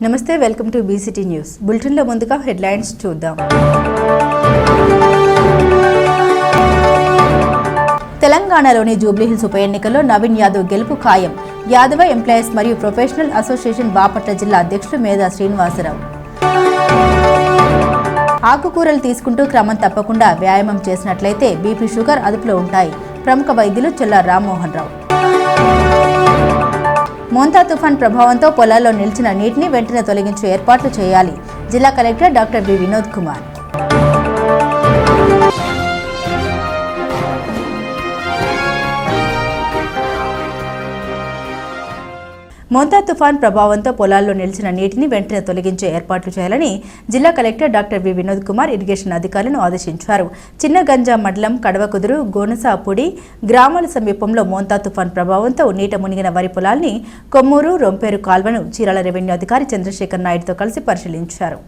నమస్తే, welcome to BCT news. బులెటిన్లో ముందుగా హెడ్లైన్స్ చూద్దాం. తెలంగాణలోని జూబ్లీహిల్స్ ఉప ఎన్నికల్లో నవీన్ యాదవ్ గెలుపు ఖాయం. యాదవ ఎంప్లాయీస్ మరియు ప్రొఫెషనల్ అసోసియేషన్ బాపట్ల జిల్లా అధ్యక్షుడు మేధా శ్రీనివాసరావు. ఆకుకూరలు తీసుకుంటూ క్రమం తప్పకుండా వ్యాయామం చేసినట్లయితే బీపీ, షుగర్ అదుపులో ఉంటాయి. ప్రముఖ వైద్యులు చెల్లా రామ్మోహన్ రావు. మోంతా తుఫాన్ ప్రభావంతో పొలాల్లో నిలిచిన నీటిని వెంటనే తొలగించే ఏర్పాట్లు చేయాలి. జిల్లా collector doctor V Vinod Kumar. Montha తుఫాన్ ప్రభావంతో పొలాల్లో నిలిచిన నీటిని వెంటనే తొలగించే ఏర్పాట్లు చేయాలని జిల్లా collector doctor V Vinod Kumar irrigation అధికారులను ఆదేశించారు. చిన్నగంజా మండలం కడవకుదురు, గోనసాపుడి గ్రామాల సమీపంలో మోంతా తుఫాన్ ప్రభావంతో నీట మునిగిన వరి పొలాల్ని కొమ్మూరు, రొంపేరు కాల్వను చీరాల రెవెన్యూ అధికారి చంద్రశేఖర్ నాయుడుతో కలిసి పరిశీలించారు.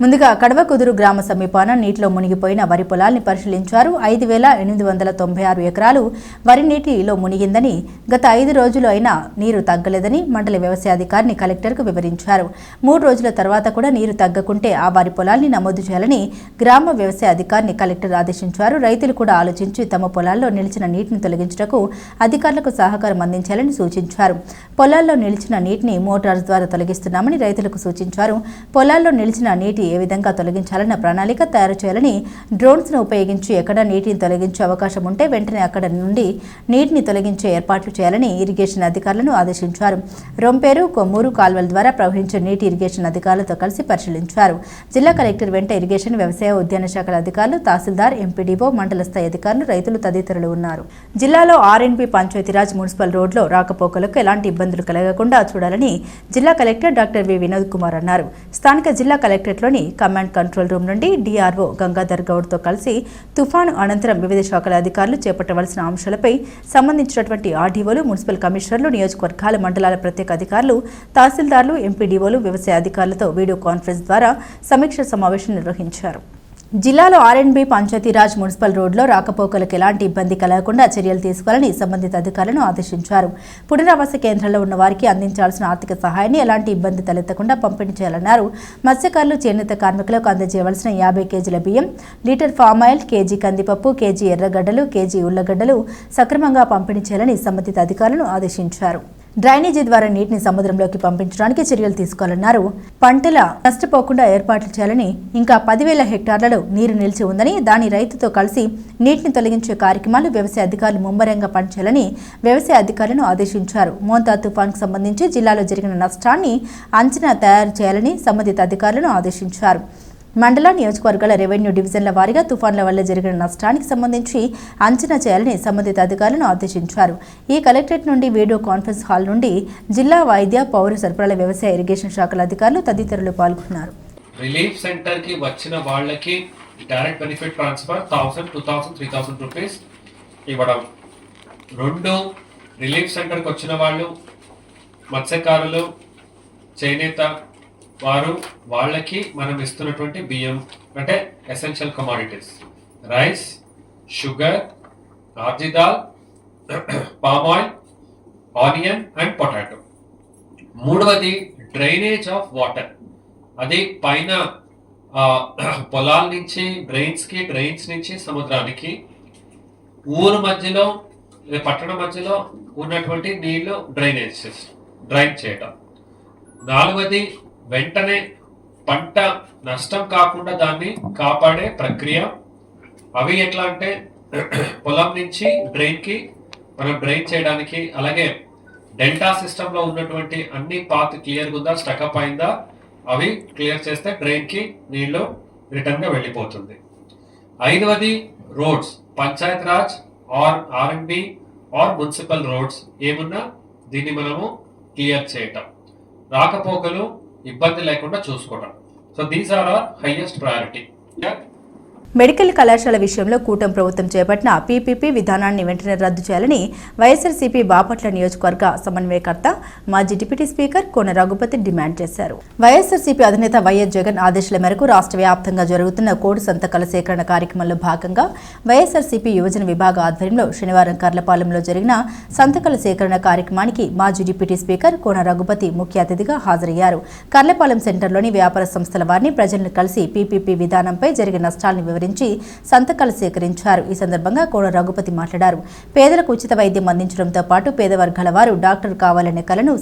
ముందుగా కడవకుదురు గ్రామ సమీపాన నీటిలో మునిగిపోయిన వరి పొలాల్ని పరిశీలించారు. 5,896 ఎకరాలు వరి నీటిలో మునిగిందని, గత 5 రోజులు అయినా నీరు తగ్గలేదని మండల వ్యవసాయ అధికారిని కలెక్టర్కు వివరించారు. 3 రోజుల తర్వాత కూడా నీరు తగ్గకుంటే ఆ వరి పొలాల్ని నమోదు చేయాలని గ్రామ వ్యవసాయ అధికారిని కలెక్టర్ ఆదేశించారు. రైతులు కూడా ఆలోచించి తమ పొలాల్లో నిలిచిన నీటిని తొలగించటకు అధికారులకు సహకారం అందించాలని సూచించారు. పొలాల్లో నిలిచిన నీటిని మోటార్స్ ద్వారా తొలగిస్తున్నామని రైతులకు సూచించారు. పొలాల్లో నిలిచిన నీటి ఏ విధంగా తొలగించాలన్న ప్రణాళిక తయారు చేయాలని, డ్రోన్స్ ను ఉపయోగించి ఎక్కడ నీటిని తొలగించే అవకాశం ఉంటే వెంటనే అక్కడ నుండి నీటిని తొలగించే ఏర్పాట్లు చేయాలని ఇరిగేషన్ అధికారులను ఆదేశించారు. రొంపేరు, కొమ్మూరు కాల్వల ద్వారా ప్రవహించే నీటి ఇరిగేషన్ అధికారులతో కలిసి పరిశీలించారు. జిల్లా కలెక్టర్ వెంట ఇరిగేషన్, వ్యవసాయ, ఉద్యాన శాఖల అధికారులు, తహసీల్దార్, ఎంపీడీఓ, మండల స్థాయి అధికారులు, రైతులు తదితరులు ఉన్నారు. జిల్లాలో ఆర్ఎన్బి పంచాయతీరాజ్ మున్సిపల్ రోడ్లో రాకపోకలకు ఎలాంటి ఇబ్బందులు కలగకుండా చూడాలని జిల్లా collector doctor V Vinod Kumar అన్నారు. స్థానిక జిల్లా కలెక్టరేట్లోని కమాండ్ కంట్రోల్ రూమ్ నుండి డిఆర్ఓ గంగాధర్ గౌడ్తో కలిసి తుఫాను అనంతరం వివిధ శాఖల అధికారులు చేపట్టవలసిన అంశాలపై సంబంధించినటువంటి ఆర్డీఓలు, మున్సిపల్ కమిషనర్లు, నియోజకవర్గాల, మండలాల ప్రత్యేక అధికారులు, తహసీల్దార్లు, ఎంపీడీఓలు, వ్యవసాయ అధికారులతో వీడియో కాన్ఫరెన్స్ ద్వారా సమీక్ష సమావేశం నిర్వహించారు. జిల్లాలో ఆర్ఎన్బి పంచాయతీరాజ్ మున్సిపల్ రోడ్లో రాకపోకలకు ఎలాంటి ఇబ్బంది కలగకుండా చర్యలు తీసుకోవాలని సంబంధిత అధికారులను ఆదేశించారు. పునరావాస కేంద్రాల్లో ఉన్న వారికి అందించాల్సిన ఆర్థిక సహాయాన్ని ఎలాంటి ఇబ్బంది తలెత్తకుండా పంపిణీ చేయాలన్నారు. మత్స్యకారులు, చేనేత కార్మికులకు అందజేయవలసిన 50 కేజీల బియ్యం, లీటర్ ఫామ్ ఆయిల్, కేజీ కందిపప్పు, కేజీ ఎర్రగడ్డలు, కేజీ ఉల్లగడ్డలు సక్రమంగా పంపిణీ చేయాలని సంబంధిత అధికారులను ఆదేశించారు. డ్రైనేజీ ద్వారా నీటిని సముద్రంలోకి పంపించడానికి చర్యలు తీసుకోవాలన్నారు. పంటల నష్టపోకుండా ఏర్పాట్లు చేయాలని, ఇంకా 10,000 హెక్టార్లలో నీరు నిలిచి ఉందని, దాని రైతుతో కలిసి నీటిని తొలగించే కార్యక్రమాలు వ్యవసాయ అధికారులు ముమ్మరంగా పనిచేయాలని వ్యవసాయ అధికారులను ఆదేశించారు. మోంతా తుఫాన్కు సంబంధించి జిల్లాలో జరిగిన నష్టాన్ని అంచనా తయారు చేయాలని సంబంధిత అధికారులను ఆదేశించారు. మండల, నియోజకవర్గాల రెవెన్యూ డివిజన్ల వారీగా తుఫాన్ల వల్ల జరిగిన నష్టానికి సంబంధించి అంచనా చేయాలని సంబంధిత అధికారులను ఆదేశించారు. ఈ కలెక్టరేట్ నుండి వీడియో కాన్ఫరెన్స్ హాల్ నుండి జిల్లా వైద్య, పౌర సరఫరాల, వ్యవసాయ, ఇరిగేషన్ శాఖల అధికారులు తదితరులు పాల్గొన్నారు. రిలీఫ్ సెంటర్ కి వచ్చిన వాళ్ళకి డైరెక్ట్ బెనిఫిట్ ట్రాన్స్ఫర్ 1000, 2000, 3000 రూపీస్ ఇవ్వడం. 2 రిలీఫ్ సెంటర్కి వచ్చిన వాళ్ళు మత్స్యకారులు, చేనేత వారు, వాళ్ళకి మనం ఇస్తున్నటువంటి బియ్యం అంటే ఎసెన్షియల్ కమాడిటీస్, రైస్, షుగర్, ఆర్జీ dal, palm oil, onion and potato. 3వది డ్రైనేజ్ ఆఫ్ వాటర్. అది పైన పొలాల నుంచి డ్రైన్స్ నుంచి సముద్రానికి, ఊరు మధ్యలో, పట్టణం మధ్యలో ఉన్నటువంటి నీళ్లు డ్రైన్ చేయడం. 4వది వెంటనే పంట నష్టం కాకుండా దాన్ని కాపాడే ప్రక్రియ. అవి ఎట్లా అంటే పొలం నుంచి డ్రైన్కి మనం డ్రైన్ చేయడానికి, అలాగే డెల్టా సిస్టంలో ఉన్నటువంటి అన్ని పాత్ క్లియర్గా ఉందా, స్టకప్ అయిందా, అవి క్లియర్ చేస్తే డ్రైన్కి నీళ్లు రిటర్న్గా వెళ్ళిపోతుంది. 5వది roads, panchayat raj or RNB or municipal roads ఏమున్నా దీన్ని మనము క్లియర్ చేయటం, రాకపోకలు ఇబ్బంది లేకుండా చూసుకోవడం. So these are our highest priority. Medical కళాశాల విషయంలో కూటమి ప్రభుత్వం చేపట్టిన పీపీపీ విధానాన్ని వెంటనే రద్దు చేయాలని వైఎస్ఆర్సీపీ బాపట్ల నియోజకవర్గ సమన్వయకర్త మాజీ డిప్యూటీ స్పీకర్ కోన రఘుపతి డిమాండ్ చేశారు. వైఎస్ఆర్సీపీ అధినేత వైఎస్ జగన్ ఆదేశాల మేరకు రాష్ట్ర వ్యాప్తంగా జరుగుతున్న కోడి సంతకాల సేకరణ కార్యక్రమంలో భాగంగా వైఎస్ఆర్సీపీ యువజన విభాగ ఆధ్వర్యంలో శనివారం కర్లపాలెంలో జరిగిన సంతకాల సేకరణ కార్యక్రమానికి మాజీ డిప్యూటీ స్పీకర్ కోన రఘుపతి ముఖ్య అతిథిగా హాజరయ్యారు. కర్లపాలెం సెంటర్లోని వ్యాపార సంస్థల వారిని ప్రజలను కలిసి పీపీపీ విధానంపై జరిగిన నష్టాలను వివరించి సంతకాలు సేకరించారు. ఈ సందర్భంగా కోన రఘుపతి మాట్లాడారు. పేదలకు ఉచిత వైద్యం అందించడంతో పాటు పేద వర్గాల వారు డాక్టర్ కావాలనే కలను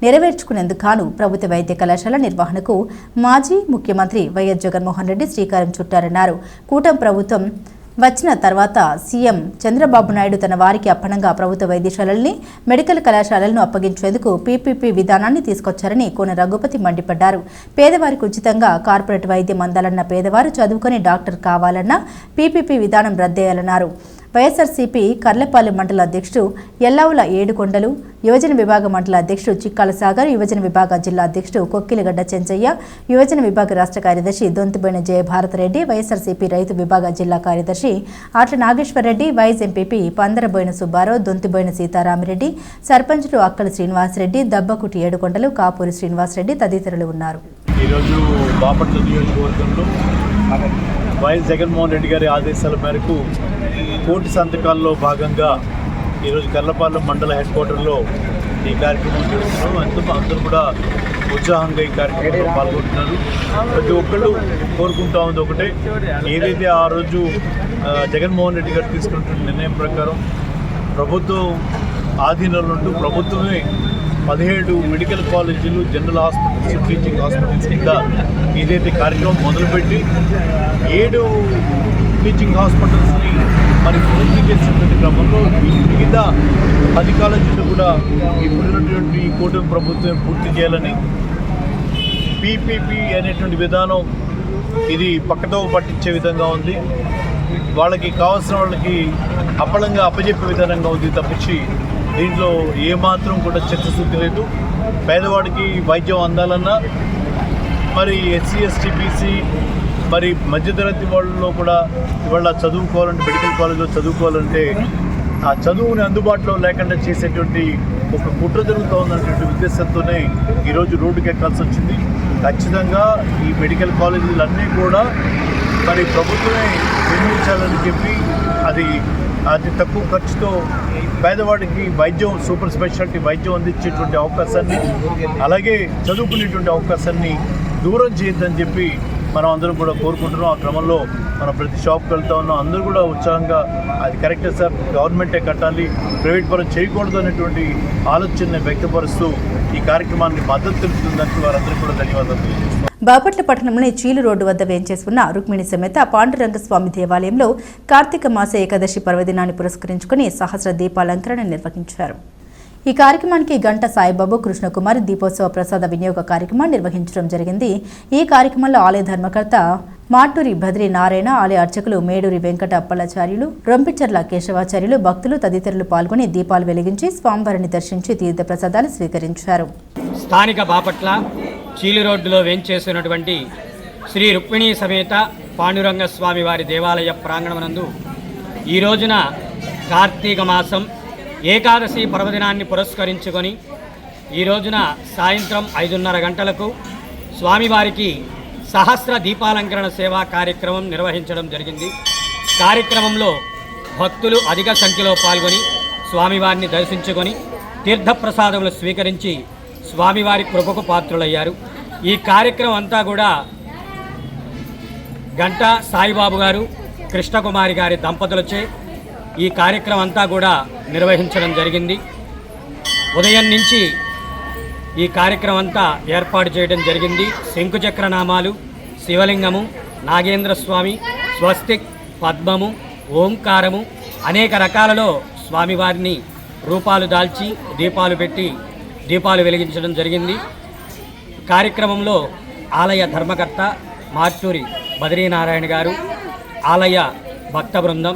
నెరవేర్చుకునేందుకు గాను ప్రభుత్వ వైద్య కళాశాల నిర్వహణకు మాజీ ముఖ్యమంత్రి వైఎస్ జగన్మోహన్ రెడ్డి శ్రీకారం చుట్టారన్నారు. కూటమి ప్రభుత్వం వచ్చిన తర్వాత సీఎం చంద్రబాబు నాయుడు తన వారికి అప్పనంగా ప్రభుత్వ వైద్యశాలల్ని మెడికల్ కళాశాలలను అప్పగించేందుకు పీపీపీ విధానాన్ని తీసుకొచ్చారని కోన రఘుపతి మండిపడ్డారు. పేదవారికి ఉచితంగా కార్పొరేట్ వైద్యం అందాలన్న పేదవారు చదువుకొని డాక్టర్ కావాలన్నా పీపీపీ విధానం రద్దేయాలన్నారు. వైఎస్ఆర్సీపీ కర్లపాలెం మండల అధ్యక్షుడు ఎల్లావుల ఏడుకొండలు, యువజన విభాగ మండల అధ్యక్షుడు చిక్కాల సాగర్, యువజన విభాగ జిల్లా అధ్యక్షుడు కొక్కిలగడ్డ చెంచయ్య, యువజన విభాగ రాష్ట్ర కార్యదర్శి దొంతిబోయిన జయభారతరెడ్డి, వైఎస్ఆర్సీపీ రైతు విభాగ జిల్లా కార్యదర్శి ఆట్ల నాగేశ్వరరెడ్డి, వైస్ ఎంపీపీ పందరబోయిన సుబ్బారావు, దొంతిబోయిన సీతారామిరెడ్డి, సర్పంచులు అక్కల శ్రీనివాసరెడ్డి, దబ్బకుటి ఏడుకొండలు, కాపూరి శ్రీనివాసరెడ్డి తదితరులు ఉన్నారు. ఈరోజు బాపట్ల నియోజకవర్గంలో వైఎస్ జగన్మోహన్ రెడ్డి గారి ఆదేశాల మేరకు కోటి సంతకాల్లో భాగంగా ఈరోజు కర్లపాలెం మండల హెడ్ క్వార్టర్లో ఈ కార్యక్రమం జరుగుతున్నాం. అందరూ కూడా ఉత్సాహంగా ఈ కార్యక్రమంలో పాల్గొంటున్నారు. ప్రతి ఒక్కళ్ళు కోరుకుంటా ఉంది ఒకటే, ఏదైతే ఆ రోజు జగన్మోహన్ రెడ్డి గారు తీసుకుంటున్న నిర్ణయం ప్రకారం ప్రభుత్వం ఆధీనంలో ఉంటూ ప్రభుత్వమే 17 మెడికల్ కాలేజీలు, జనరల్ హాస్పిటల్స్, టీచింగ్ హాస్పిటల్స్ కింద ఏదైతే కార్యక్రమం మొదలుపెట్టి 7 టీచింగ్ హాస్పిటల్స్ని మరి పూర్తి చేసినటువంటి క్రమంలో మిగతా 10 కాలేజీలు కూడా ఇప్పుడున్నటువంటి కూటమి ప్రభుత్వం పూర్తి చేయాలని పీపీపీ అనేటువంటి విధానం ఇది పక్కతో పట్టించే విధంగా ఉంది. వాళ్ళకి కావాల్సిన వాళ్ళకి అప్పలంగా అప్పజెప్పే విధానంగా ఉంది తప్పించి దీంట్లో ఏమాత్రం కూడా చిత్తశుద్ధి లేదు. పేదవాడికి వైద్యం అందాలన్నా మరి ఎస్సీ ఎస్టీ బీసీ మరి మధ్యతరగతి వాళ్ళలో కూడా ఇవాళ చదువుకోవాలంటే మెడికల్ కాలేజ్లో చదువుకోవాలంటే ఆ చదువుని అందుబాటులో లేకుండా చేసేటువంటి ఒక కుట్ర జరుగుతూ ఉన్నటువంటి ఉద్దేశంతోనే ఈరోజు రోడ్డుకి ఎక్కాల్సి వచ్చింది. ఖచ్చితంగా ఈ మెడికల్ కాలేజీలన్నీ కూడా మరి ప్రభుత్వమే నిర్మించాలని చెప్పి అది అతి తక్కువ ఖర్చుతో పేదవాడికి వైద్యం, సూపర్ స్పెషాలిటీ వైద్యం అందించేటువంటి అవకాశాన్ని, అలాగే చదువుకునేటువంటి అవకాశాన్ని దూరం చేయొద్దని చెప్పి మనం అందరం కూడా కోరుకుంటున్నాం. ఆ క్రమంలో మనం ప్రతి షాప్కి వెళ్తా ఉన్నాం. అందరూ కూడా ఉత్సాహంగా అది కరెక్టే సార్, గవర్నమెంటే కట్టాలి, ప్రైవేట్ పరం చేయకూడదు అనేటువంటి ఆలోచనని వ్యక్తపరుస్తూ ఈ కార్యక్రమాన్ని మద్దతు తెలుపుతుందని వారందరికీ కూడా ధన్యవాదాలు తెలియజేస్తాం. బాపట్ల పట్టణంలోని చీలు రోడ్డు వద్ద వేంచేసుకున్న రుక్మిణి సమేత పాండురంగస్వామి దేవాలయంలో కార్తీక మాస ఏకాదశి పర్వదినాన్ని పురస్కరించుకుని సహస్ర దీపాలంకరణ నిర్వహించారు. ఈ కార్యక్రమానికి గంట సాయిబాబు, కృష్ణకుమార్ దీపోత్సవ ప్రసాద వినియోగ కార్యక్రమాన్ని నిర్వహించడం జరిగింది. ఈ కార్యక్రమంలో ఆలయ ధర్మకర్త మాటూరి బద్రీ నారాయణ, ఆలయ అర్చకులు మేడూరి వెంకట అప్పలాచార్యులు, రొంపిచర్ల కేశవాచార్యులు, భక్తులు తదితరులు పాల్గొని దీపాలు వెలిగించి స్వామివారిని దర్శించి తీర్థ ప్రసాదాలు స్వీకరించారు. స్థానిక బాపట్ల చీలు రోడ్డులో వేంచేసినటువంటి శ్రీ రుక్మిణీ సమేత పాండురంగ స్వామి వారి దేవాలయ ప్రాంగణమునందు ఈ రోజున కార్తీక మాసం ఏకాదశి పర్వదినాన్ని పురస్కరించుకొని ఈ రోజున సాయంత్రం 5:30 గంటలకు స్వామివారికి సహస్ర దీపాలంకరణ సేవా కార్యక్రమం నిర్వహించడం జరిగింది. కార్యక్రమంలో భక్తులు అధిక సంఖ్యలో పాల్గొని స్వామివారిని దర్శించుకొని తీర్థప్రసాదములు స్వీకరించి స్వామివారి కృపకు పాత్రులయ్యారు. ఈ కార్యక్రమం అంతా కూడా గంటా సాయిబాబు గారు, కృష్ణకుమారి గారి దంపతులచే ఈ కార్యక్రమం అంతా కూడా నిర్వహించడం జరిగింది. ఉదయం నుంచి ఈ కార్యక్రమం అంతా ఏర్పాటు చేయడం జరిగింది. శంకుచక్రనామాలు, శివలింగము, నాగేంద్ర స్వామి, స్వస్తిక్, పద్మము, ఓంకారము అనేక రకాలలో స్వామివారిని రూపాలు దాల్చి దీపాలు పెట్టి దీపాలు వెలిగించడం జరిగింది. కార్యక్రమంలో ఆలయ ధర్మకర్త మార్చూరి బద్రీనారాయణ గారు, ఆలయ భక్త బృందం,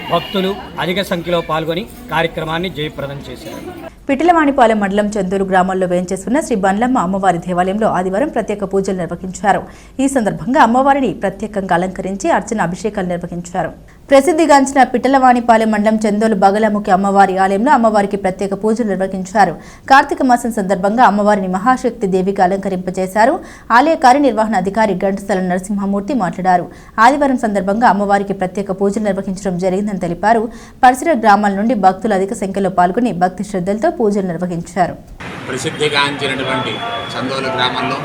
భక్తులు అధిక సంఖ్యలో పాల్గొని కార్యక్రమాన్ని జయప్రదం చేశారు. పిటిలవాణిపాలెం మండలం చందూరు గ్రామంలో వేంచేస్తున్న శ్రీ బండ్లమ్మ అమ్మవారి దేవాలయంలో ఆదివారం ప్రత్యేక పూజలు నిర్వహించారు. ఈ సందర్భంగా అమ్మవారిని ప్రత్యేకంగా అలంకరించి అర్చన అభిషేకాలు నిర్వహించారు. ప్రసిద్ధిగాంచిన పిట్టలవాణిపాలెం మండలం చందోలు బగలముఖి అమ్మవారి ఆలయంలో అమ్మవారికి ప్రత్యేక పూజలు నిర్వహించారు. కార్తీక మాసం సందర్భంగా అమ్మవారిని మహాశక్తి దేవిగా అలంకరింపజేశారు. ఆలయ కార్యనిర్వహణ అధికారి ఘంటస్థల నరసింహమూర్తి మాట్లాడారు. ఆదివారం సందర్భంగా అమ్మవారికి ప్రత్యేక పూజలు నిర్వహించడం జరిగిందని తెలిపారు. పరిసర గ్రామాల నుండి భక్తులు అధిక సంఖ్యలో పాల్గొని భక్తి శ్రద్ధలతో పూజలు నిర్వహించారు. ప్రసిద్ధిగాంచినటువంటి చందోలు గ్రామంలో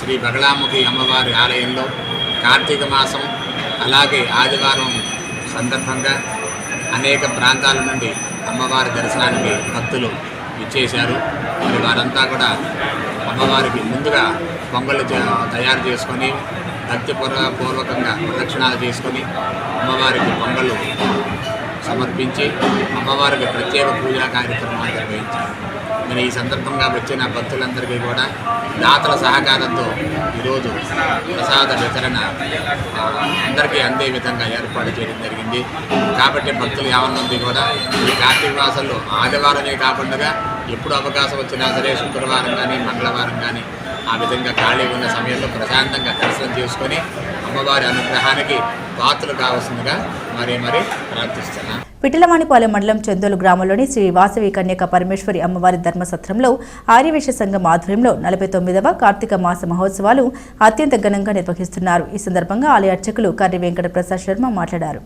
శ్రీ బగలాముఖి అమ్మవారి ఆలయంలో కార్తీక మాసం అలాగే ఆదివారం సందర్భంగా అనేక ప్రాంతాల నుండి అమ్మవారి దర్శనానికి భక్తులు ఇచ్చేశారు. మరి వారంతా కూడా అమ్మవారికి ముందుగా పొంగళ్ళు తయారు చేసుకొని భక్తిపూర్వకంగా ప్రదక్షిణాలు చేసుకొని అమ్మవారికి పొంగళ్ళు సమర్పించి అమ్మవారికి ప్రత్యేక పూజా కార్యక్రమాలు నిర్వహించారు. మరి ఈ సందర్భంగా వచ్చిన భక్తులందరికీ కూడా దాతల సహకారంతో ఈరోజు ప్రసాద వితరణ అందరికీ అందే విధంగా ఏర్పాటు చేయడం జరిగింది. కాబట్టి భక్తులు యావన్మంది కూడా ఈ కార్తీక మాసంలో ఆదివారమే కాకుండా ఎప్పుడు అవకాశం వచ్చినా సరే శుక్రవారం కానీ మంగళవారం కానీ ఆ విధంగా ఖాళీ ఉన్న సమయంలో ప్రశాంతంగా దర్శనం చేసుకొని అమ్మవారి అనుగ్రహానికి పాత్రలు కావాల్సిందిగా మరీ ప్రార్థిస్తున్నాను. పిటిలవాణిపాలెం మండలం చందోలు గ్రామంలోని శ్రీ వాసవి కన్యక పరమేశ్వరి అమ్మవారి ధర్మసత్రంలో ఆర్యవేశ సంఘం ఆధ్వర్యంలో 49వ కార్తీక మాస మహోత్సవాలు అత్యంత ఘనంగా నిర్వహిస్తున్నారు. ఈ సందర్భంగా ఆలయ అర్చకులు కర్రి వెంకట ప్రసాద్ శర్మ మాట్లాడారు.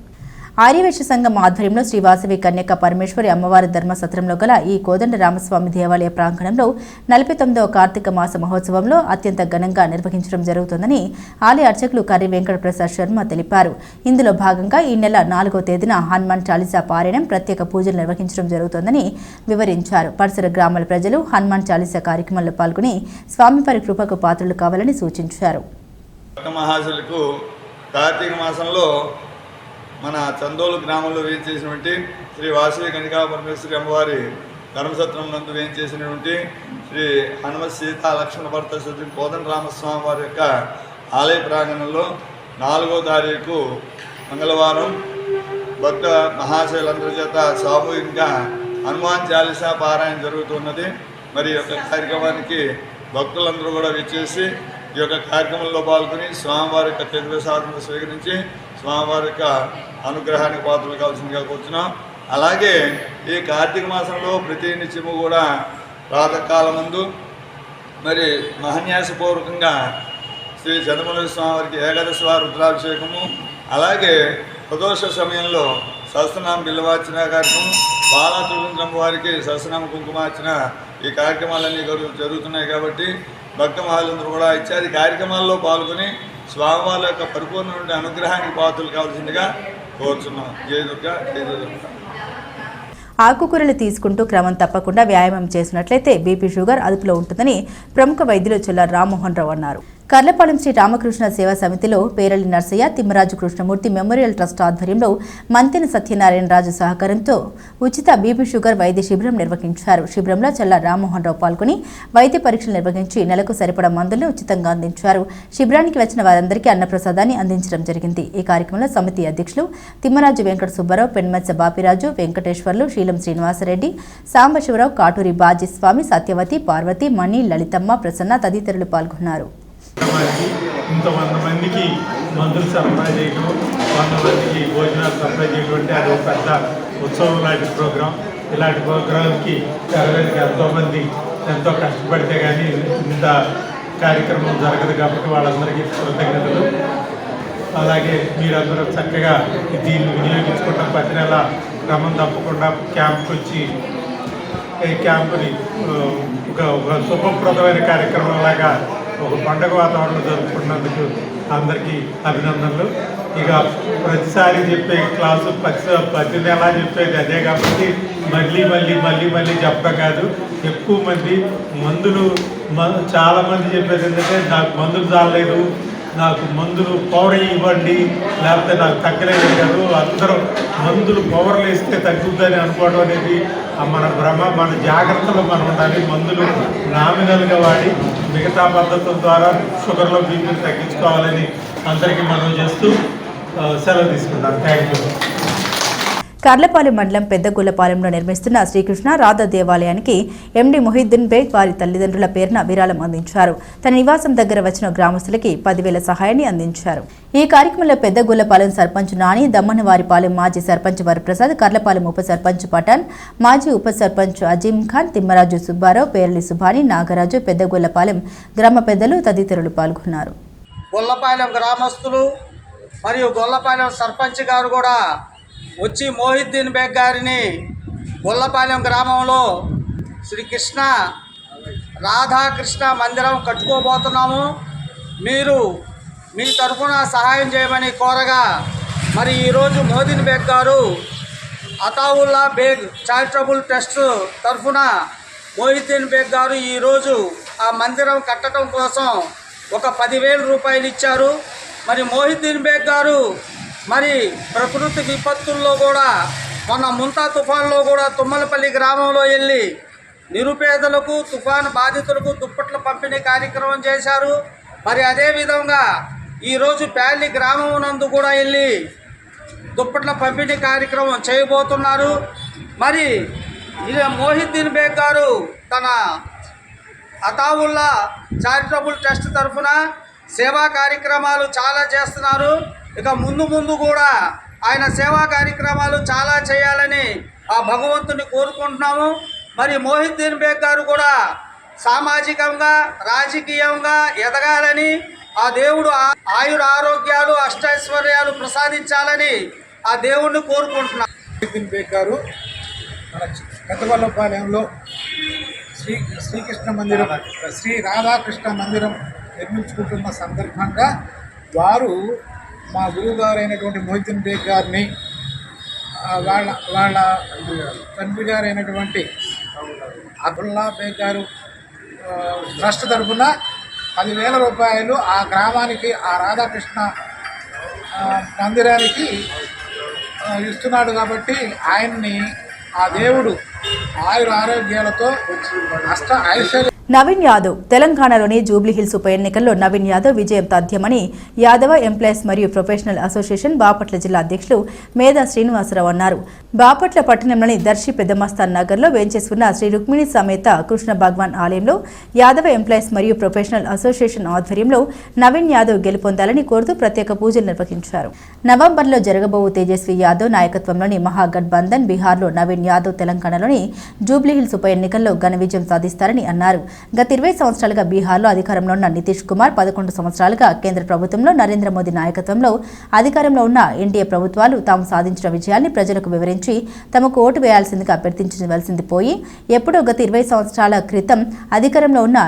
ఆర్యవేశ సంఘం ఆధ్వర్యంలో శ్రీ వాసవి కన్యక పరమేశ్వరి అమ్మవారి ధర్మసత్రంలో గల ఈ కోదండ రామస్వామి దేవాలయ ప్రాంగణంలో 49వ కార్తీక మాస మహోత్సవంలో అత్యంత ఘనంగా నిర్వహించడం జరుగుతుందని ఆలయ అర్చకులు కర్రి వెంకట ప్రసాద్ శర్మ తెలిపారు. ఇందులో భాగంగా ఈ నెల 4వ తేదీన హనుమాన్ చాలీసా పారాయణం ప్రత్యేక పూజలు నిర్వహించడం జరుగుతుందని వివరించారు. పరిసర గ్రామాల ప్రజలు హనుమాన్ చాలీసా కార్యక్రమంలో పాల్గొని స్వామివారి కృపకు పాత్రలు కావాలని సూచించారు. కార్తీక మాసంలో మన చందోలు గ్రామంలో వేయించేసినటువంటి శ్రీ వాసవి కన్యకా పరమేశ్వరి అమ్మవారి ధర్మసత్రం నందు వేయించేసినటువంటి శ్రీ హనుమత్ సీతా లక్ష్మణ భర్త శ్రీ కోదండ రామస్వామి వారి యొక్క ఆలయ ప్రాంగణంలో 4వ తారీఖు మంగళవారం భక్త మహాశయులందరి చేత సామూహికంగా హనుమాన్ చాలీసా పారాయణ జరుగుతున్నది. మరి ఈ యొక్క కార్యక్రమానికి భక్తులందరూ కూడా విచ్చేసి ఈ యొక్క కార్యక్రమంలో పాల్గొని స్వామివారి యొక్క ప్రసాదం స్వీకరించి స్వామివారి యొక్క అనుగ్రహానికి పాత్రలు కావాల్సిందిగా కూర్చున్నాం. అలాగే ఈ కార్తీక మాసంలో ప్రతి నిత్యము కూడా ప్రాతకాలం ముందు మరి మహన్యాసపూర్వకంగా శ్రీ చంద్రమౌళి స్వామివారికి ఏకాదశి వారి రుద్రాభిషేకము, అలాగే ప్రదోష సమయంలో సహస్రనామ బిల్లవార్చన కార్యక్రమం, బాలా త్రిపురం వారికి సహస్రనామ కుంకుమార్చన ఈ కార్యక్రమాలన్నీ జరుగుతున్నాయి. కాబట్టి భక్త మహాలందరూ కూడా ఇత్యాది కార్యక్రమాల్లో పాల్గొని స్వామివారి యొక్క పరిపూర్ణ అనుగ్రహానికి పాత్రలు కావాల్సిందిగా కోరుచున్నాం. జయ దుర్గా, జయ దుర్గా. ఆకుకూరలు తీసుకుంటూ క్రమం తప్పకుండా వ్యాయామం చేసినట్లయితే బీపీ షుగర్ అదుపులో ఉంటుందని ప్రముఖ వైద్యులు చొల్ల రామ్మోహన్ రావు అన్నారు. కర్లపాలెం శ్రీ రామకృష్ణ సేవా సమితిలో పేరళి నర్సయ్య, తిమ్మరాజు కృష్ణమూర్తి మెమోరియల్ ట్రస్ట్ ఆధ్వర్యంలో మంతెన సత్యనారాయణరాజు సహకారంతో ఉచిత బీపీ షుగర్ వైద్య శిబిరం నిర్వహించారు. శిబిరంలో చల్ల రామ్మోహన్ రావు పాల్గొని వైద్య పరీక్షలు నిర్వహించి నెలకు సరిపడా మందులను ఉచితంగా అందించారు. శిబిరానికి వచ్చిన వారందరికీ అన్నప్రసాదాన్ని అందించడం జరిగింది. ఈ కార్యక్రమంలో సమితి అధ్యక్షులు తిమ్మరాజు వెంకట సుబ్బారావు, పెన్మెత్స బాపిరాజు, వెంకటేశ్వర్లు, శీలం శ్రీనివాసరెడ్డి, సాంబశివరావు, కాటూరి బాజీస్వామి, సత్యవతి, పార్వతి, మణి, లలితమ్మ, ప్రసన్న తదితరులు పాల్గొన్నారు. ఇంతమందికి మందులు సరఫరా చేయడం, 100 మందికి భోజనాలు సరఫరా చేయడం అది ఒక పెద్ద ఉత్సవం లాంటి ప్రోగ్రాం. ఇలాంటి ప్రోగ్రాంకి జరగడానికి ఎంతోమంది ఎంతో కష్టపడితే కానీ ఇంత కార్యక్రమం జరగదు. కాబట్టి వాళ్ళందరికీ కృతజ్ఞతలు. అలాగే మీరందరూ చక్కగా దీన్ని వినియోగించుకుంటాం. ప్రతి నెల క్రమం తప్పకుండా క్యాంప్కి వచ్చి ఈ క్యాంపుని ఒక శుభప్రదమైన కార్యక్రమంలాగా ఒక పండుగ వాతావరణంలో జరుపుకున్నందుకు అందరికీ అభినందనలు. ఇక ప్రతిసారి చెప్పే క్లాసు ప్రతి నెల చెప్పేది అదే కాబట్టి మళ్ళీ చెప్పడం కాదు. ఎక్కువ మంది మందులు చాలామంది చెప్పేది ఏంటంటే నాకు మందులు చాలలేదు, నాకు మందులు పౌడర్ ఇవ్వండి, లేకపోతే నాకు తగ్గలేదు కాదు. అందరూ మందులు పౌడర్లు వేస్తే తగ్గుద్దని అనుకోవడం అనేది మన భ్రమ. మన జాగ్రత్తలో మనం ఉండాలి. మందులు నామినల్గా వాడి మిగతా పద్ధతుల ద్వారా షుగర్లో బీపీని తగ్గించుకోవాలని అందరికీ మనం చేస్తూ సెలవు తీసుకుంటాం. Thank you. కర్లపాలెం మండలం పెద్దగొల్లపాలెంలో నిర్మిస్తున్న శ్రీకృష్ణ రాధా దేవాలయానికి ఎండి మొహిద్దీన్ బేగ్ వారి తల్లిదండ్రుల పేరున విరాళం అందించారు. తన నివాసం దగ్గర వచ్చిన గ్రామస్తులకి 10,000 సహాయాన్ని అందించారు. ఈ కార్యక్రమంలో పెద్దగొల్లపాలెం సర్పంచ్ నాని, దమ్మనవారిపాలెం మాజీ సర్పంచ్ వరప్రసాద్, కర్లపాలెం ఉప సర్పంచ్ పఠాన్, మాజీ ఉప సర్పంచ్ అజీం ఖాన్, తిమ్మరాజు సుబ్బారావు, పేర్లి సుభాని, నాగరాజు, పెద్దగొల్లపాలెం గ్రామ పెద్దలు తదితరులు పాల్గొన్నారు. గొల్లపాలెం గ్రామస్తులు మరియు గొల్లపాలెం సర్పంచ్ గారు కూడా వచ్చి మొహిద్దీన్ బేగ్ గారిని గొల్లపాలెం గ్రామంలో శ్రీకృష్ణ రాధాకృష్ణ మందిరం కట్టుకోబోతున్నాము, మీరు మీ తరఫున సహాయం చేయమని కోరగా, మరి ఈరోజు మొహిద్దీన్ బేగ్ గారు అతావుల్లా బేగ్ చారిటబుల్ ట్రస్ట్ తరఫున మొహిద్దీన్ బేగ్ గారు ఈరోజు ఆ మందిరం కట్టడం కోసం ఒక 10,000 రూపాయలు ఇచ్చారు. మరి మొహిద్దీన్ బేగ్ గారు మరి ప్రకృతి విపత్తుల్లో కూడా మొన్న ముంతా తుఫాన్లో కూడా తుమ్మలపల్లి గ్రామంలో వెళ్ళి నిరుపేదలకు తుఫాను బాధితులకు దుప్పట్ల పంపిణీ కార్యక్రమం చేశారు. మరి అదేవిధంగా ఈరోజు ప్యాలి గ్రామం నందు కూడా వెళ్ళి దుప్పట్ల పంపిణీ కార్యక్రమం చేయబోతున్నారు. మరి మొహిద్దీన్ బేగ్ గారు తన అతావుల్లా చారిటబుల్ ట్రస్ట్ తరఫున సేవా కార్యక్రమాలు చాలా చేస్తున్నారు. ఇక ముందు కూడా ఆయన సేవా కార్యక్రమాలు చాలా చేయాలని ఆ భగవంతుని కోరుకుంటున్నాము. మరి మొహిద్దీన్ బేగ్ గారు కూడా సామాజికంగా రాజకీయంగా ఎదగాలని, ఆ దేవుడు ఆయుర ఆరోగ్యాలు అష్టైశ్వర్యాలు ప్రసాదించాలని ఆ దేవుణ్ణి కోరుకుంటున్నాం. మొహిద్దీన్ బేగ్ గారు మన పెద్దగొల్లపాలెంలో శ్రీకృష్ణ మందిరం, శ్రీ రాధాకృష్ణ మందిరం నిర్మించుకుంటున్న సందర్భంగా వారు మా గురువుగారు అయినటువంటి మొహిద్దీన్ బేగ్ గారిని వాళ్ళ తండ్రి గారు అయినటువంటి అబ్దుల్లా బేగ్ గారు ట్రస్ట్ తరఫున 10,000 రూపాయలు ఆ గ్రామానికి, ఆ రాధాకృష్ణ మందిరానికి ఇస్తున్నాడు. కాబట్టి ఆయన్ని ఆ దేవుడు ఆయుర ఆరోగ్యాలతో ఐశ్వర్య. నవీన్ యాదవ్ తెలంగాణలోని జూబ్లీహిల్స్ ఉప ఎన్నికల్లో నవీన్ యాదవ్ విజయం తథ్యమని యాదవ ఎంప్లాయీస్ మరియు ప్రొఫెషనల్ అసోసియేషన్ బాపట్ల జిల్లా అధ్యక్షులు మేధా శ్రీనివాసరావు అన్నారు. బాపట్ల పట్టణంలోని దర్శి పెద్దమస్తాన్ నగర్లో వేంచేసుకున్న శ్రీ రుక్మిణి సమేత కృష్ణ భగవాన్ ఆలయంలో యాదవ ఎంప్లాయీస్ మరియు ప్రొఫెషనల్ అసోసియేషన్ ఆధ్వర్యంలో నవీన్ యాదవ్ గెలుపొందాలని కోరుతూ ప్రత్యేక పూజలు నిర్వహించారు. నవంబర్లో జరగబోవు తేజస్వి యాదవ్ నాయకత్వంలోని మహాగఠబంధన్ బీహార్లో నవీన్ యాదవ్ తెలంగాణలోని జూబ్లీహిల్స్ ఉప ఎన్నికల్లో ఘన విజయం సాధిస్తారని అన్నారు. గత 20 సంవత్సరాలుగా బీహార్లో అధికారంలో ఉన్న నితీష్ కుమార్, 11 సంవత్సరాలుగా కేంద్ర ప్రభుత్వంలో నరేంద్ర మోదీ నాయకత్వంలో అధికారంలో ఉన్న ఎన్డీఏ ప్రభుత్వాలు తాము సాధించిన విజయాన్ని ప్రజలకు వివరించి తమకు ఓటు వేయాల్సిందిగా అభ్యర్థించవలసింది పోయి ఎప్పుడో గత 20 సంవత్సరాల క్రితం అధికారంలో ఉన్న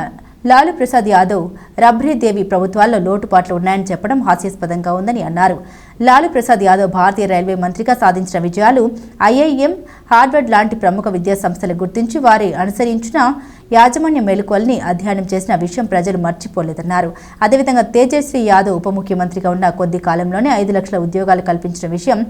లాలూ ప్రసాద్ యాదవ్, రబ్రీదేవి ప్రభుత్వాల్లో లోటుపాట్లు ఉన్నాయని చెప్పడం హాస్యాస్పదంగా ఉందని అన్నారు. లాలూ ప్రసాద్ యాదవ్ భారతీయ రైల్వే మంత్రిగా సాధించిన విజయాలు, ఐఐఎం, హార్వర్డ్ లాంటి ప్రముఖ విద్యా సంస్థలు గుర్తించి వారి అనుసరించిన యాజమాన్య మెలకువల్ని అధ్యయనం చేసిన విషయం ప్రజలు మర్చిపోలేదన్నారు. అదేవిధంగా తేజస్వి యాదవ్ ఉప ముఖ్యమంత్రిగా ఉన్న కొద్ది కాలంలోనే 5 లక్షల ఉద్యోగాలు కల్పించిన విషయం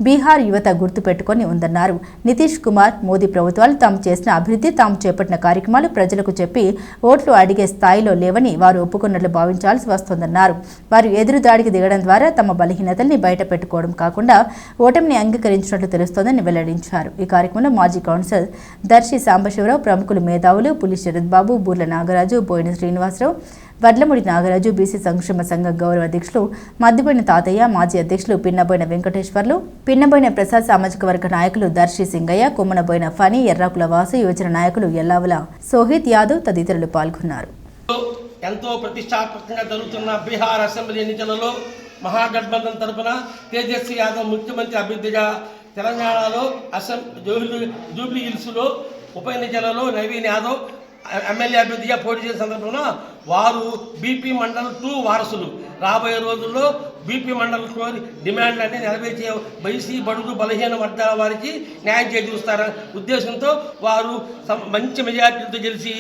బీహార్ యువత గుర్తుపెట్టుకొని ఉందన్నారు. నితీష్ కుమార్, మోదీ ప్రభుత్వాలు తాము చేసిన అభివృద్ధి, తాము చేపట్టిన కార్యక్రమాలు ప్రజలకు చెప్పి ఓట్లు అడిగే స్థాయిలో లేవని వారు ఒప్పుకున్నట్లు భావించాల్సి వస్తోందన్నారు. వారు ఎదురుదాడికి దిగడం ద్వారా తమ బలహీనతల్ని బయట పెట్టుకోవడం కాకుండా ఓటమిని అంగీకరించినట్లు తెలుస్తోందని వెల్లడించారు. ఈ కార్యక్రమంలో మాజీ కౌన్సిలర్ దర్శి సాంబశివరావు, ప్రముఖులు మేధావులు పులి శరత్ బాబు, బూర్ల నాగరాజు, బోయిన శ్రీనివాసరావు, వడ్లముడి నాగరాజు, బీసీ సంక్షేమ సంఘ గౌరవ అధ్యక్షులు మద్దిబోయిన తాతయ్య, మాజీ అధ్యక్షులు పిన్నబోయిన వెంకటేశ్వర్లు, పిన్నబోయిన ప్రసాద్, సామాజిక వర్గ నాయకులు దర్శి సింగయ్య, కొమ్మనబోయిన ఫణి, ఎర్రాకుల వాసు, యువజన నాయకులు ఎల్లావుల సోహిత్ యాదవ్ తదితరులు పాల్గొన్నారు. ఎంతో ప్రతిష్టాత్మకంగా జరుగుతున్న బీహార్ అసెంబ్లీ ఎన్నికలలో మహాగఠబంధన్ తరఫున తేజస్వి యాదవ్ ముఖ్యమంత్రి అభ్యర్థిగా, తెలంగాణలో జూబ్లీ హిల్స్లో ఉప ఎన్నికలలో నవీన్ యాదవ్ ఎమ్మెల్యే అభ్యర్థిగా పోటీ చేసిన సందర్భంలో వారు బీపీ మండల్ 2 వారసులు. రాబోయే రోజుల్లో బీపీ మండల్ 2 డిమాండ్లన్నీ నెరవేర్చే బైసీ బడుగు బలహీన వర్గాల వారికి న్యాయం చేకూరుస్తారనే ఉద్దేశంతో వారు మంచి మెజార్టీతో గెలిచి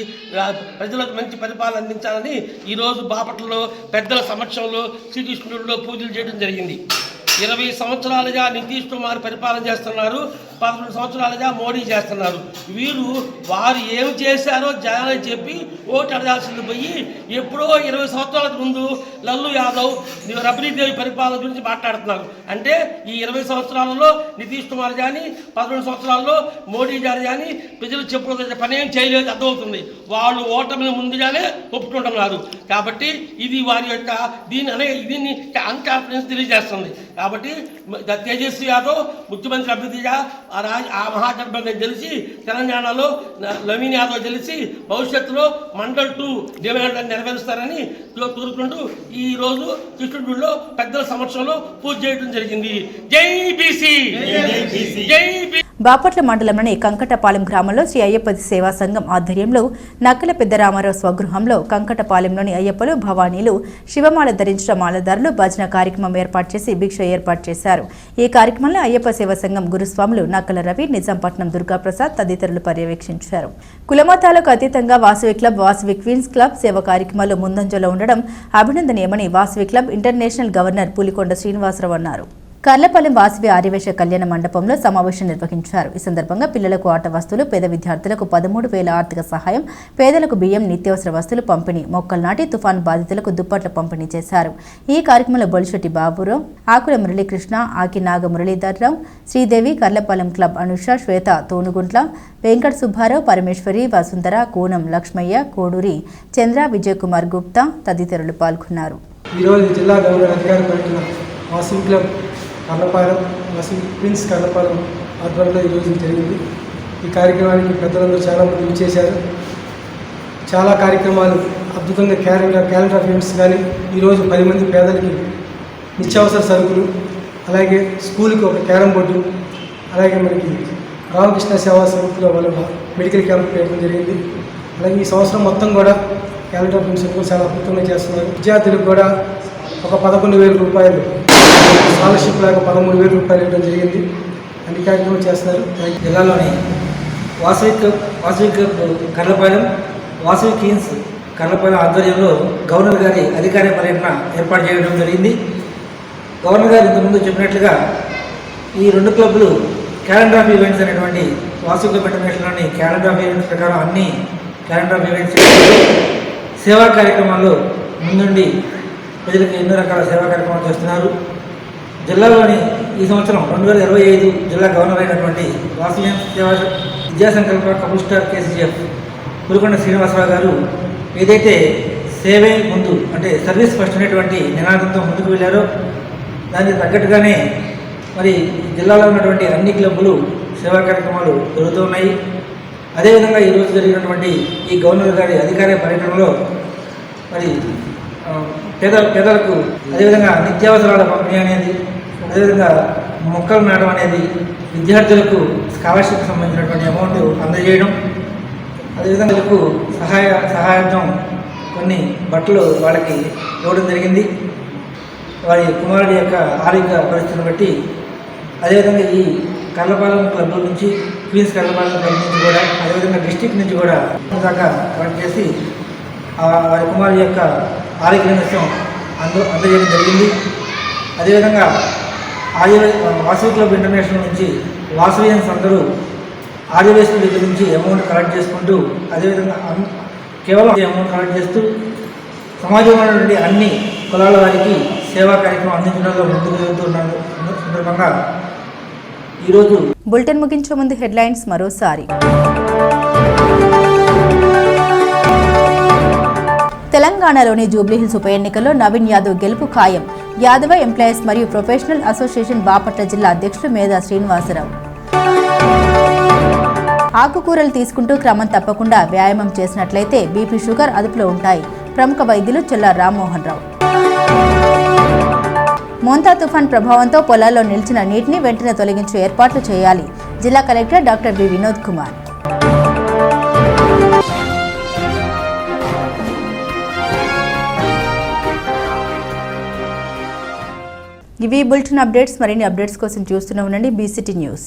ప్రజలకు మంచి పరిపాలన అందించాలని ఈరోజు బాపట్లలో పెద్దల సమక్షంలో శ్రీకృష్ణుడిలో పూజలు చేయడం జరిగింది. 20 సంవత్సరాలుగా నితీష్ కుమార్ పరిపాలన చేస్తున్నారు, 11 సంవత్సరాలుగా మోడీ చేస్తున్నారు. వీరు వారు ఏం చేశారో జనాలని చెప్పి ఓటు అడగాల్సింది పోయి ఎప్పుడో 20 సంవత్సరాల ముందు లల్లు యాదవ్ రబడీదేవి పరిపాలన గురించి మాట్లాడుతున్నారు. అంటే ఈ 20 సంవత్సరాలలో నితీష్ కుమార్ కానీ 11 సంవత్సరాల్లో మోడీ గారు కానీ ప్రజలు చెప్పుకోవాల్సిన పని ఏం చేయలేదు అర్థమవుతుంది. వాళ్ళు ఓటమిని ముందుగానే ఒప్పుకుంటున్నారు. కాబట్టి ఇది వారి యొక్క దీన్ని అన్కాన్ఫిడెన్స్ తెలియజేస్తుంది. కాబట్టి తేజస్వి యాదవ్ ముఖ్యమంత్రి అభ్యర్థిగా ఆ మహాగఠబంధన్ గెలిచి తెలంగాణలో నవీన్ యాదవ్ గెలిచి భవిష్యత్తులో మండల్ 2 డిమాండ్ నెరవేరుస్తారని కోరుకుంటూ ఈ రోజు కృష్ణుడిలో పెద్దల సమక్షంలో పూజ చేయడం జరిగింది. జై బీసీ, జై బీసీ. బాపట్ల మండలంలోని కంకటపాలెం గ్రామంలో శ్రీ అయ్యప్ప సేవా సంఘం ఆధ్వర్యంలో నక్కల పెద్ద రామారావు స్వగృహంలో కంకటపాలెంలోని అయ్యప్పలు భవానీలు శివమాల ధరించిన మాలదారులు భజన కార్యక్రమం ఏర్పాటు చేసి భిక్ష ఏర్పాటు చేశారు. ఈ కార్యక్రమంలో అయ్యప్ప సేవా సంఘం గురుస్వాములు నక్కల రవి, నిజాంపట్నం దుర్గాప్రసాద్ తదితరులు పర్యవేక్షించారు. కులమతాలకు అతీతంగా Vasavi club, Vasavi queens club సేవ కార్యక్రమాల్లో ముందంజలో ఉండడం అభినందనీయమని Vasavi club international governor Pulikonda Srinivasarao అన్నారు. కర్లపాలెం వాసవి ఆర్యవేశ కళ్యాణ మండపంలో సమావేశం నిర్వహించారు. ఈ సందర్భంగా పిల్లలకు ఆట వస్తువులు, పేద విద్యార్థులకు 13,000 ఆర్థిక సహాయం, పేదలకు బియ్యం, నిత్యావసర వస్తువులు పంపిణీ, మొక్కలు నాటి తుఫాను బాధితులకు దుప్పట్ల పంపిణీ చేశారు. ఈ కార్యక్రమంలో బొలిశెట్టి బాబురావు, ఆకుల మురళీకృష్ణ, ఆకి నాగ మురళీధర్రావు, శ్రీదేవి, కర్లపాలెం క్లబ్ అనుష, శ్వేత, తోనుగుంట్ల, వెంకట సుబ్బారావు, పరమేశ్వరి, వసుంధర, కోనం లక్ష్మయ్య, కోడూరి చంద్ర, విజయకుమార్ గుప్తా తదితరులు పాల్గొన్నారు. ఈరోజు జిల్లా గవర్నర్ అధికారి పర్యటన వాసవి క్లబ్ కర్లపాలెం, వాసవి క్వీన్స్ కర్లపాలెం ఆధ్వర్యంలో ఈరోజు జరిగింది. ఈ కార్యక్రమానికి పెద్దలందరూ చాలామంది విచ్చేశారు. చాలా కార్యక్రమాలు అద్భుతంగా క్యాలెండర్ ఆఫ్ ఈవెంట్స్ కానీ ఈరోజు 10 మంది పేదలకి నిత్యావసర సరుకులు, అలాగే స్కూల్కి ఒక క్యారం బోర్డు, అలాగే మనకి రామకృష్ణ సేవా సమితిలో వాళ్ళ మెడికల్ క్యాంప్ పెట్టడం జరిగింది. అలాగే ఈ సంవత్సరం మొత్తం కూడా క్యాలెండర్ ఆఫ్ ఈవెంట్స్ కూడా చాలా అద్భుతంగా చేస్తున్నారు. విద్యార్థులకు కూడా ఒక 11,000 రూపాయలు స్కాలర్షిప్ లాగా 13,000 రూపాయలు ఇవ్వడం జరిగింది. అన్ని కార్యక్రమాలు చేస్తున్నారు. జిల్లాలోని వాసవి క్లబ్ కర్లపాలెం, వాసవి క్వీన్స్ కర్లపాలెం ఆధ్వర్యంలో గవర్నర్ గారి అధికార పర్యటన ఏర్పాటు చేయడం జరిగింది. గవర్నర్ గారు ఇంతకుముందు చెప్పినట్లుగా ఈ 2 క్లబ్లు క్యాలెండర్ ఆఫ్ ఈవెంట్స్ అనేటువంటి వాసవి క్లబ్ ఇంటర్నేషనల్లోని క్యాలెండర్ ఆఫ్ ఈవెంట్స్ ప్రకారం అన్ని క్యాలెండర్ ఆఫ్ ఈవెంట్స్ సేవా కార్యక్రమాల్లో ముందుండి ప్రజలకు ఎన్నో రకాల సేవా కార్యక్రమాలు చేస్తున్నారు. జిల్లాలోని ఈ సంవత్సరం 2025 జిల్లా గవర్నర్ అయినటువంటి వాసవి సేవా విద్యాసంకల్ప couple star KCF Pulikonda Srinivasarao గారు ఏదైతే సేవే ముందు అంటే సర్వీస్ ఫస్ట్ అనేటువంటి నినాదంతో ముందుకు వెళ్ళారో దానికి తగ్గట్టుగానే మరి జిల్లాలో ఉన్నటువంటి అన్ని క్లబ్బులు సేవా కార్యక్రమాలు జరుగుతున్నాయి. అదేవిధంగా ఈరోజు జరిగినటువంటి ఈ గవర్నర్ గారి అధికార పర్యటనలో మరి పేదలకు అదేవిధంగా నిత్యావసరాల పంపిణీ అనేది, అదేవిధంగా మొక్కలు నాటడం అనేది, విద్యార్థులకు స్కాలర్షిప్ సంబంధించినటువంటి అమౌంట్ అందజేయడం, అదేవిధంగా సహాయార్థం కొన్ని బట్టలు వాళ్ళకి ఇవ్వడం జరిగింది. వారి కుమారుడి యొక్క ఆరోగ్య పరిస్థితిని బట్టి అదేవిధంగా ఈ కర్లపాలెం క్లబ్ నుంచి, క్వీన్స్ కర్లపాలెం క్లబ్ నుంచి కూడా, అదేవిధంగా డిస్టిక్ నుంచి కూడా దాకా వర్క్ చేసి వారి కుమారుడి యొక్క ఆరోగ్య నిమిషం అందజేయడం జరిగింది. అదేవిధంగా వాసవి క్లబ్ ఇంటర్నేషనల్ నుంచి వాసవియన్స్ అందరూ ఆదివాసుల దగ్గర నుంచి అమౌంట్ కలెక్ట్ చేసుకుంటూ, అదేవిధంగా కేవలం అమౌంట్ కలెక్ట్ చేస్తూ సమాజంలో ఉన్నటువంటి అన్ని కులాల వారికి సేవా కార్యక్రమం అందించడంలో ముందుకు వెళ్తున్న సందర్భంగా ఈరోజు బులెటిన్ ముగించే ముందు హెడ్లైన్స్ మరోసారి. తెలంగాణలోని జూబ్లీహిల్స్ ఉప ఎన్నికల్లో నవీన్ యాదవ్ గెలుపు ఖాయం. యాదవ ఎంప్లాయీస్ మరియు ప్రొఫెషనల్ అసోసియేషన్ బాపట్ల జిల్లా అధ్యక్షుడు మేధా శ్రీనివాసరావు. ఆకుకూరలు తీసుకుంటూ క్రమం తప్పకుండా వ్యాయామం చేసినట్లయితే బీపీ, షుగర్ అదుపులో ఉంటాయి. ప్రముఖ వైద్యులు చెల్లా రామ్మోహన్ రావు. మోంతా తుఫాన్ ప్రభావంతో పొలాల్లో నిలిచిన నీటిని వెంటనే తొలగించే ఏర్పాట్లు చేయాలి. జిల్లా collector doctor V Vinod Kumar. ఇవి బులెటిన్ అప్డేట్స్. మరిన్ని అప్డేట్స్ కోసం చూస్తూనే ఉండండి బీసీటీ న్యూస్.